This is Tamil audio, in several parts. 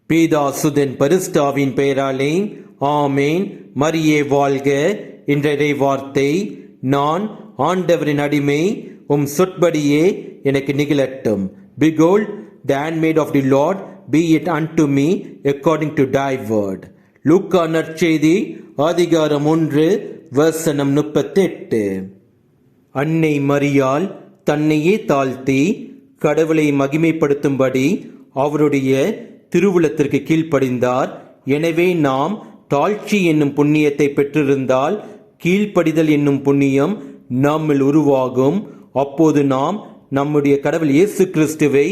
பீதா சுதன் பரிசுத்தாவின் பெயராலே ஆமேன். மரியே வாழ்க. இன்றைய வார்த்தை, நான் ஆண்டவரின் அடிமை, சொற்படியே எனக்கு நிகழட்டும். Behold, the handmaid of the Lord, be it unto me according to thy word. லூக்கா நற்செய்தி அதிகாரம் 1 வசனம் 38. அன்னை மரியாள் தன்னையே தாழ்த்தி கடவுளை மகிமைப்படுத்தும்படி அவருடைய திருவுளத்திற்கு கீழ்ப்படிந்தார். எனவே நாம் தாழ்ச்சி என்னும் புண்ணியத்தை பெற்றிருந்தால் கீழ்ப்படிதல் என்னும் புண்ணியம் நம்மில் உருவாகும். அப்போது நாம் நம்முடைய கடவுள் இயேசு கிறிஸ்துவை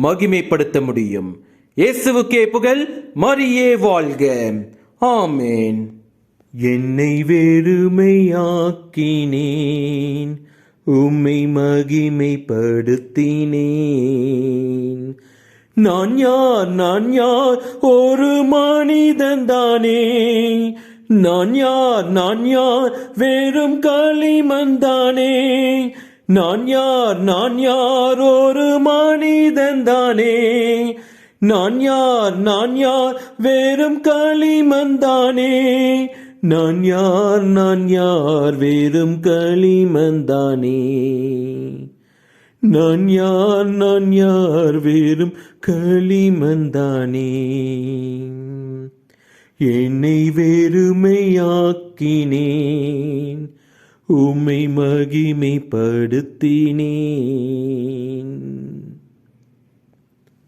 மகிமைப்படுத்த முடியும். இயேசுவுக்கே புகழ். மரியே வாழ்க. ஆமேன். என்னை வெறுமையாக்கினேன், உம்மை மகிமைப்படுத்தினேன். நான் யார் ஒரு மனிதன்தானே. நான் யார் வெறும் களிமண்தானே. நான் யார் ஒரு மனிதன்தானே. நான் யார் வெறும் களிமண்தானே. நான் யார் வெறும் களிமண்தானே. நான் யார் வெறும் களிமண்தானே. என்னை வெறுமையாக்கினேன், உம்மை மகிமைப்படுத்தினேன்.